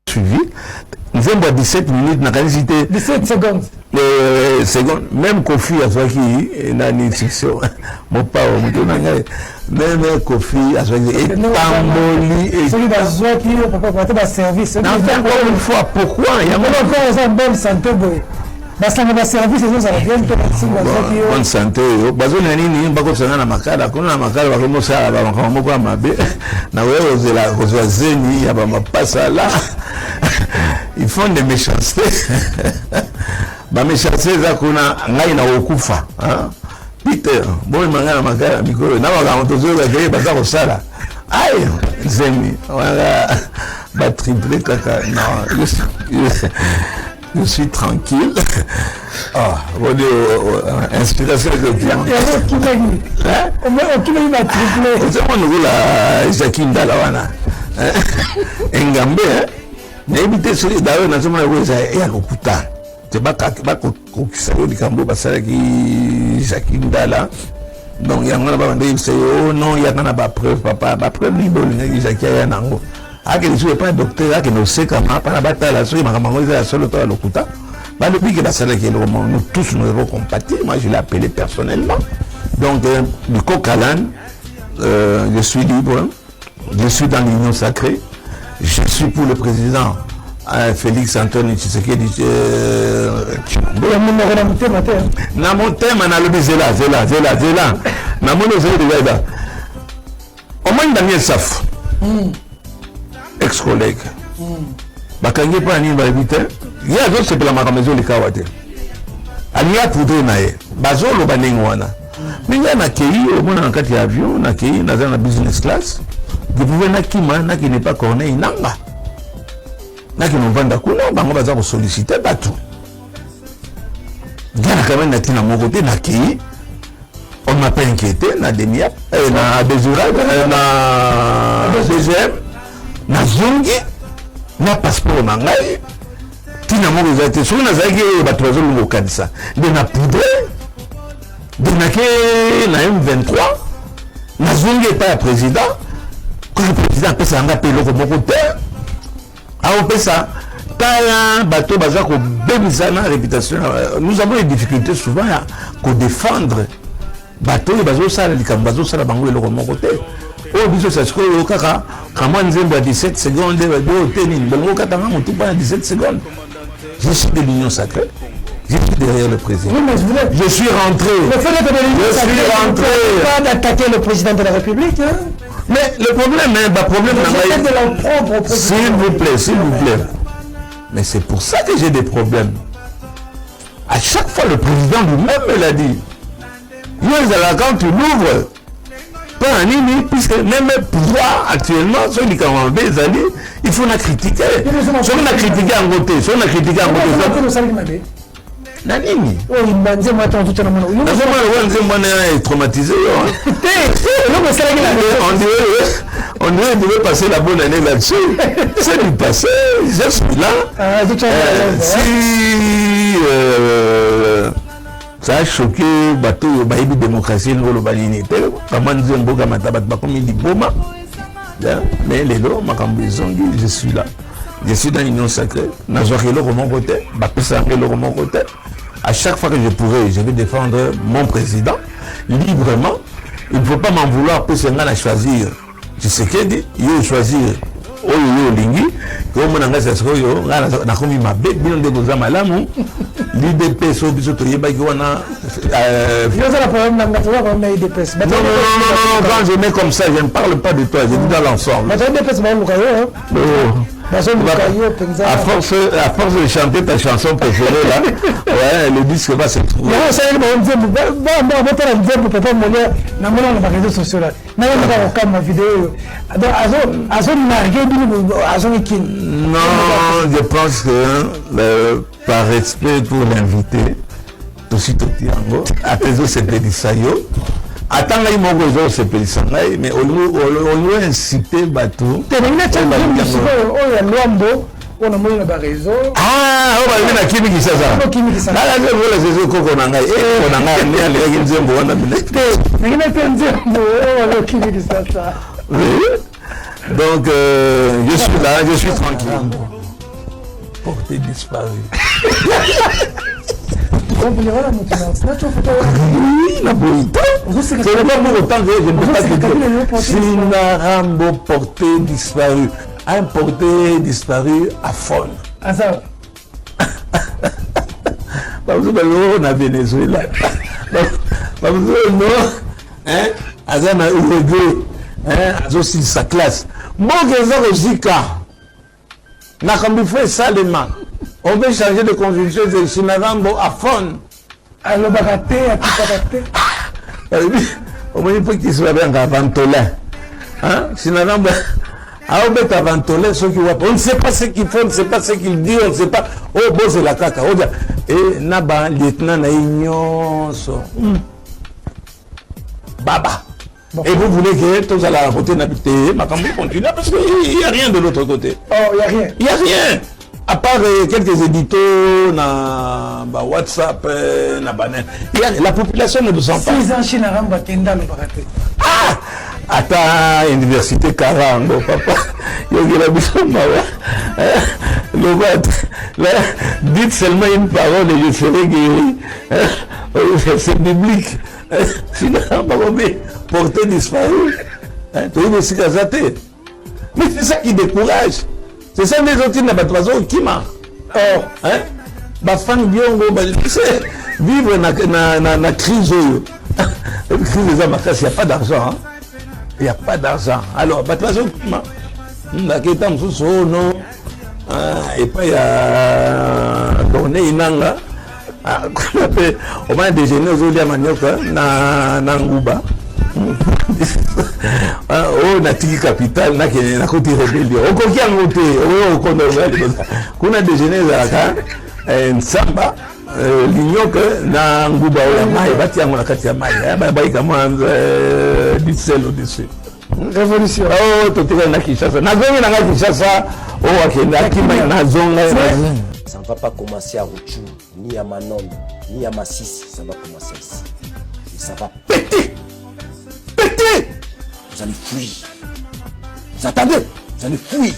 suivi. Nous avons 17 minutes, n'a 17 secondes. Secondes. Même Kofi a fait qui n'a ni section. Mon père, même Kofi a fait qui est tamboli et. Celui d'Azoua qui est service. Encore une fois, pourquoi il y a encore une bonne santé. Parce que le service, ça vient de bonne santé. Bazo nani bako sanga makala kuna makala bako mosa bako moko mabe na wewe ozela ozwazeni ya ba mapasa là. Ils font des méchancetés. Ba méchanceté za kuna ngai na okufa, hein. Peter, bon mangana makala mikoro na ba motozo ba geye baza ko sala. Aïe, zemi, voilà ba triplé kaka. Non, je suis tranquille. Ah, on est inspiration de bien. Qui m'a triplé. C'est mon la Jacques Ndalawana. Engambe, n'habitez celui d'ailleurs dans ce moment-là, il y a le couta. C'est pas que du Cambo, parce que Jacques Ndala. Donc il y a un moment où non, il y a pas preuve, papa, pas preuve libre, Jacques Yanango. Je ne suis pas docteur, je ne sais pas comment la seule locuta. Depuis que nous tous nous avons compati, moi je l'ai appelé personnellement. Donc, du Coq-Alan, je suis libre, je suis dans l'union sacrée, je suis pour le président Félix Antoine Tshisekedi. Dans mon thème, on a le zéla. Dans mon zéla, au moins Daniel Saf. Ex-collègue. Bakangi pa ni ba éviter. Il y a d'autres c'est pour la maison les kawate. Alia poudre nae. Bazolo banengo wana. Minga na kei au moins en kati avion, na kei na dans la business class. Vous pouvez na kima na qui n'est pas corné nanga. Na qui nous vend kuna bango baza ko solliciter batu. Gana quand même na tina mon côté na kei. On m'a pas inquiété na denia na Bezoura na deuxième. Na zongi na passeport na ngai tina moko zate so na zaki batwazo lungo kanisa de na poudre de na ke na M23 na zongi pas président que le président pesa nga pe loko moko te a pesa tala bato baza ko bebisa na réputation. Nous avons des difficultés souvent à défendre bato bazo sala likambo bazo sala bango loko moko te. Oh, bisous, ça se trouve au caca. Comment nous avons 17 secondes, de 17 secondes. Je suis de l'Union sacrée. Je suis derrière le président. Oui, mais je suis rentré. Le fait de l'Union sacrée, pas d'attaquer le président de la République. Hein? Mais le problème, s'il vous plaît. Mais c'est pour ça que j'ai des problèmes. À chaque fois, le président lui-même me l'a dit. Quand tu l'ouvres, pas un ennemi, puisque même le pouvoir actuellement, ceux qui ont des années, il faut la critiquer. Si on a critiqué en côté, Nanini. Oh, il m'a dit, moi, tout le monde. On est traumatisé. On devait passer la bonne année là-dessus. C'est du passé, je suis là. Si ça a choqué bateau la démocratie le balini comment nous avons beaucoup matabat comme il dit boma mais les gros je suis là, je suis dans l'union sacrée na zoakelo de mon côté bapesa ngelo de mon côté. À chaque fois que je pourrai, je vais défendre mon président librement. Il ne faut pas m'en vouloir pour ce à choisir. Je sais qu'il dit il choisir oyo lingi ko mona ngasa soyo na komi mabe bino de goza malamu l'IDP so biso to yeba ki wana la problème na ngata wa na IDP. Non, quand je mets comme ça, je ne parle pas de toi, je dis dans l'ensemble. À force de chanter ta chanson préférée là, ouais, le disque va se trouver. Non, je pense que par respect pour l'invité, Tosito Tiango, à tes autres c'est Pédisayo. Attends, là, il m'a dit c'est Pédisayo, mais on lui a incité bateau. On a moins de réseau. Ah, on va venir à Kimi qui ça. Là, là, je vois les réseaux qu'on a. On a donc, je suis là, je suis tranquille. porté disparu. Oui, la bonité. Ce n'est pas pour autant que je ne peux pas te dire. Sinarambo porté disparu. Un porté disparu à fond. Ah ça. Parce que on a Venezuela. Parce que non, hein, Azana Uruguay, hein, aussi sa classe. Bon, que Zika, n'a comme fait ça les mains. On veut changer de constitution de Sinarambo à fond. Alors, baraté, à tout baraté. Au moins, il faut qu'il soit bien Vantolin. Hein, Sinarambo. On ne sait pas ce qu'il faut, on ne sait pas ce qu'il dit, on ne sait pas. Oh, bon, c'est la caca. Et Naba, lieutenant, Baba. Bon. Et vous voulez que tous à la côté n'habiter, ma campagne continue parce qu'il n'y a rien de l'autre côté. Oh, il n'y a rien. Il n'y a rien. À part quelques éditos, na WhatsApp, na banane. La population ne le sent pas. 6 ans chez Naramba, Kenda, le baraté. Ah! À université Karango, papa. Dites seulement une parole et je serai guéri. C'est biblique. Sinon, porter disparu. Mais c'est ça qui décourage. C'est ça les autres qui n'ont pas de façon qui marche. Or, vivre dans la crise. La crise des amateurs, il n'y a pas d'argent. Il n'y a pas d'argent. Alors, de toute façon, la question est non. Et puis, il y a tourné Inanga. On va déjeuner aujourd'hui à Manioka, na Ngouba. Oh, na Tiki Capital, na côté rébellion. On coquille en côté. On a déjeuné à Nsamba. L'union que na Ngouba ou la maille, bâti à mon akatia maille, baï comme un diesel au-dessus. Révolution. Oh, tout est là qui chasse. Na zone na qui chasse. Oh, ok, na qui maille na zone là. Ça ne va pas commencer à Rouchou, ni à Manon, ni à Massis. Ça va commencer ici. Et ça va péter. Péter. Vous allez fuir. Vous attendez? Vous allez fuir.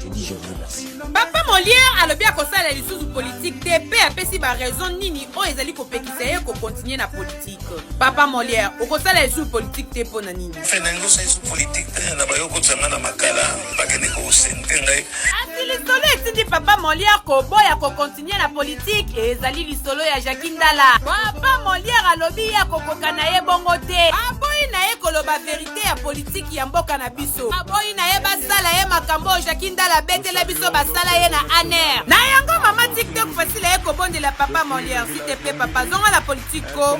Je dis, je vous remercie. Papa Molière a le bien conseil à l'issue politique. TP a fait si ma raison nini o ezali ko pekisa ko continuer na politique. Papa Molière, au conseil à l'issue politique te pona nini. Fenango sa issue politique na bayo ko tsanga na makala bakene ko sentenga. Asi lisolo etindi Papa Molière ko boya ko continuer na politique ezali lisolo ya Jacques Ndala. Papa Molière a lobi ya ko kokana ye bongo te. Aboyi na ye koloba vérité ya politique ya mboka na biso. Aboyi na ye basala ye makambo Jacques Ndala betela biso basala ye na aner. Na yango mama TikTok facile ye ko bonde la Papa Molière s'il te plaît papa zonga la politique ko.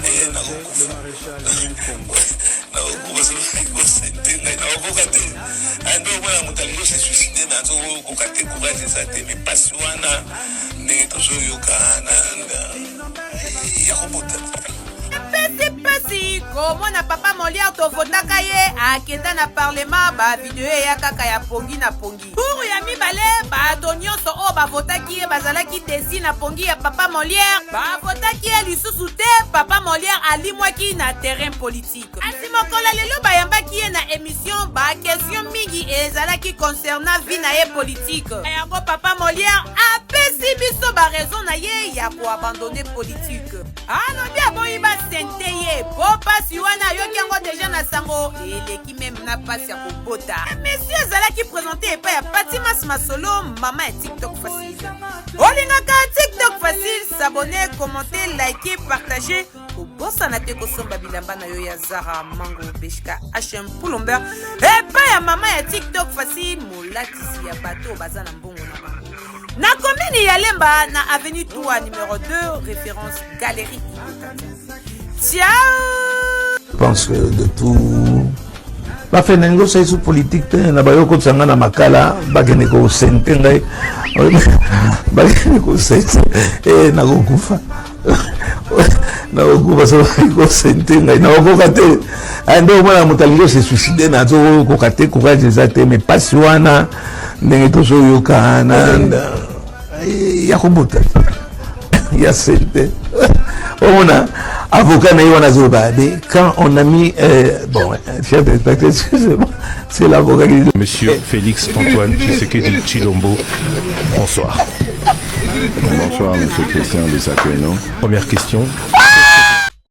Pesi komona Papa Molière to votaka ye akenda na parlement ba video ya kaka ya pongi na pongi. Pour ya mibale ba tonyoso o ba votaki ye bazalaki desi na pongi ya Papa Molière ba votaki ye lisusu te Papa Molière alimwaki na terrain politique. Asimokola lelo ba yambaki ye na émission ba question mingi ezalaki concernant vie na ye politique. Yango Papa Molière apesi biso ba raison na ye ya ko abandonner politique. Alors bien boyi ba sente ye po pasi wana yoki yango déjà na sango eleki même na pasi ya kobota. Monsieur ezalaki présenté epai ya Patimas Masolo mama ya TikTok facile. Olingaka TikTok facile, s'abonner, commenter, liker, partager. Kobosana te kosomba bilamba na yo ya Zara Mango Beshka HM Poulomber. Epai ya mama ya TikTok facile molatisi ya bato bazana mbongo na bango. Na commune ya Lemba na avenue Toua numéro 2 référence Galerie. Ciao. Je pense que de tout ba fenango sa sous politique na bayo ko tsanga na makala ba kene ko sentenga ba kene ko sente na ko kufa na ko ba so ko sentenga na ko kate ando mwana mutalio se suicide na zo ko kate courage ezate mais pas wana ndenge to so yoka na ya ko buta il y a sente. On a avocat quand on a mis bon, chef d'inspecteur, excusez-moi, c'est l'avocat qui dit. Monsieur Félix Antoine Tshisekedi Tshilombo, bonsoir. Bonsoir, monsieur Christian Bissakeno. Première question,